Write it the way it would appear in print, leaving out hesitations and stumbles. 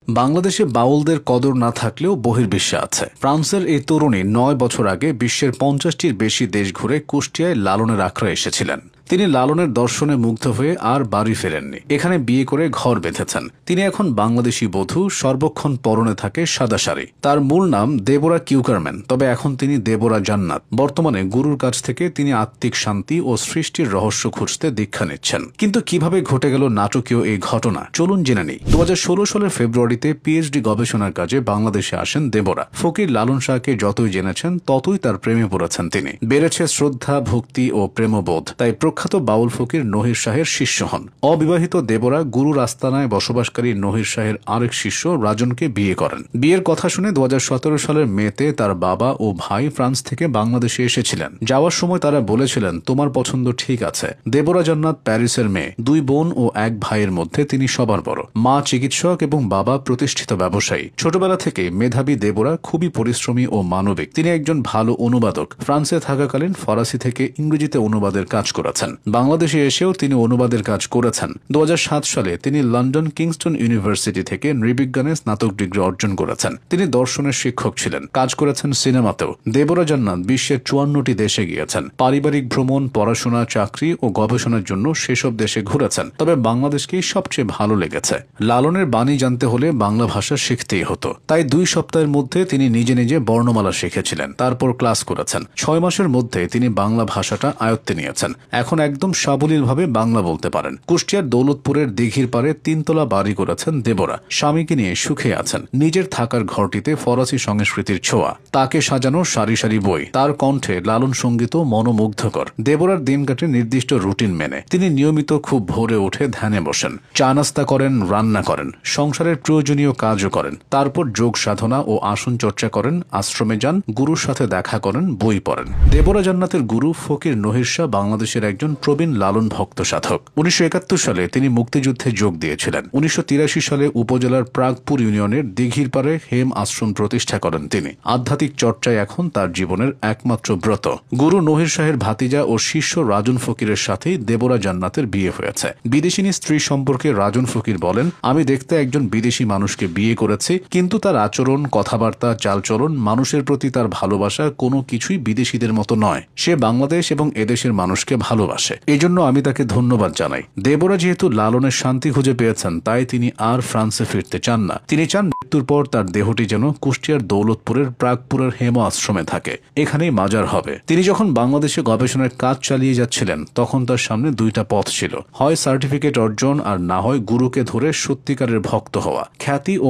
বাংলাদেশে বাউলদের কদর না থাকলেও বহির্বিশ্বে আছে। ফ্রান্সের এই তরুণী ৯ বছর আগে বিশ্বের ৫০টির বেশি দেশ ঘুরে কুষ্টিয়ায় লালনের আখড়ায় এসেছিলেন। তিনি লালনের দর্শনে মুগ্ধ হয়ে আর বাড়ি ফেরেননি, এখানে বিয়ে করে ঘর বেঁধেছেন। তিনি এখন বাংলাদেশি বধূ, সর্বক্ষণ পরনে থাকে সাদা শাড়ি। তার মূল নাম দেবোরা কিউকারম্যান, তবে এখন তিনি দেবোরা জান্নাত। বর্তমানে গুরুর কাছ থেকে তিনি আত্মিক শান্তি ও সৃষ্টির রহস্য খুঁজতে দীক্ষা নিচ্ছেন। কিন্তু কিভাবে ঘটে গেল নাটকীয় এই ঘটনা, চলুন জেনে নিই। ২০১৬ সালের ফেব্রুয়ারিতে পিএইচডি গবেষণার কাজে বাংলাদেশে আসেন দেবোরা। ফকির লালন শাহকে যতই জেনেছেন ততই তার প্রেমে পড়েছেন তিনি। বেড়েছে শ্রদ্ধা, ভক্তি ও প্রেমবোধ। তাই প্রখ্যাত বাউল ফকির নহির শাহের শিষ্য হন। অবিবাহিত দেবোরা গুরুর আস্তানায় বসবাসকারী নহির শাহের আরেক শিষ্য রাজনকে বিয়ে করেন। বিয়ের কথা শুনে ২০১৭ সালের মেতে তার বাবা ও ভাই ফ্রান্স থেকে বাংলাদেশে এসেছিলেন। যাওয়ার সময় তারা বলেছিলেন, তোমার পছন্দ ঠিক আছে। দেবোরা জান্নাত প্যারিসের মেয়ে। ২ বোন ও ১ ভাইয়ের মধ্যে তিনি সবার বড়। মা চিকিৎসক এবং বাবা প্রতিষ্ঠিত ব্যবসায়ী। ছোটবেলা থেকে মেধাবী দেবোরা খুবই পরিশ্রমী ও মানবিক। তিনি একজন ভালো অনুবাদক। ফ্রান্সে থাকাকালীন ফরাসি থেকে ইংরেজিতে অনুবাদের কাজ করেছেন। বাংলাদেশে এসেও তিনি অনুবাদের কাজ করেছেন। ২০০৭ সালে তিনি লন্ডন কিংস্টন ইউনিভার্সিটি থেকে নৃবিজ্ঞানে স্নাতক ডিগ্রি অর্জন করেছেন। তিনি দর্শনের শিক্ষক ছিলেন, কাজ করেছেন সিনেমাতেও। দেবোরা জান্নাত বিশ্বের ৫৪টি দেশে গিয়েছেন। পারিবারিক ভ্রমণ, পড়াশোনা, চাকরি ও গবেষণার জন্য সেসব দেশে ঘুরেছেন। তবে বাংলাদেশকেই সবচেয়ে ভালো লেগেছে। লালনের বাণী জানতে হলে বাংলা ভাষা শিখতেই হতো। তাই ২ সপ্তাহের মধ্যে তিনি নিজে নিজে বর্ণমালা শিখেছিলেন, তারপর ক্লাস করেছেন। ৬ মাসের মধ্যে তিনি বাংলা ভাষাটা আয়ত্তে নিয়েছেন। এখন একদম সাবলীলভাবে বাংলা বলতে পারেন। কুষ্টিয়ার দৌলতপুরের দিঘির পারে ৩ তলা বাড়ি করেছেন দেবোরা। স্বামীকে নিয়ে সুখে আছেন। নিজের থাকার ঘরটিতে ফরাসি সংস্কৃতির ছোঁয়া, তাকে সাজানো সারি সারি বই, তার কণ্ঠে লালন সঙ্গীতও মনোমুগ্ধকর। দেবোরার দিন কাটে নির্দিষ্ট রুটিন মেনে। তিনি নিয়মিত খুব ভোরে উঠে ধ্যানে বসেন, চা নাস্তা করেন, রান্না করেন, সংসারের প্রয়োজনীয় কাজও করেন। তারপর যোগ সাধনা ও আসন চর্চা করেন, আশ্রমে যান, গুরুর সাথে দেখা করেন, বই পড়েন। দেবোরা জান্নাতের গুরু ফকির নহির শাহ বাংলাদেশের একজন প্রবীণ লালন ভক্ত সাধক। ১৯৭১ সালে তিনি মুক্তিযুদ্ধে যোগ দিয়েছিলেন। ১৯৮৩ সালে উপজেলার প্রাগপুর ইউনিয়নের দিঘির পারে হেম আশ্রম প্রতিষ্ঠা করেন তিনি। আধ্যাত্মিক চর্চায় এখন তার জীবনের একমাত্র ব্রত। গুরু নহির শাহের ভাতিজা ও শিষ্য রাজন ফকিরের সাথেই দেবোরা জান্নাতের বিয়ে হয়েছে। বিদেশিনী স্ত্রী সম্পর্কে রাজন ফকির বলেন, আমি দেখতে একজন বিদেশি মানুষকে বিয়ে করেছি, কিন্তু তার আচরণ, কথাবার্তা, চালচলন, মানুষের প্রতি তার ভালোবাসা কোনো কিছুই বিদেশিদের মতো নয়। সে বাংলাদেশ এবং এদেশের মানুষকে ভালোবাসে। এজন্য আমি তাকে ধন্যবাদ জানাই। দেবোরা যেহেতু লালনের শান্তি খুঁজে পেয়েছেন, তাই তিনি আর ফ্রান্সে ফিরতে চান না। তিনি চান মৃত্যুর পর তার দেহটি যেন কুষ্টিয়ার দৌলতপুরের প্রাগপুরের হেম আশ্রমে থাকে, এখানেই মাজার হবে। তিনি যখন বাংলাদেশে গবেষণার কাজ চালিয়ে যাচ্ছিলেন, তখন তার সামনে ২টা পথ ছিল, হয় সার্টিফিকেট অর্জন আর না হয় গুরুকে ধরে সত্যিকারের ভক্ত হওয়া। খ্যাতি ও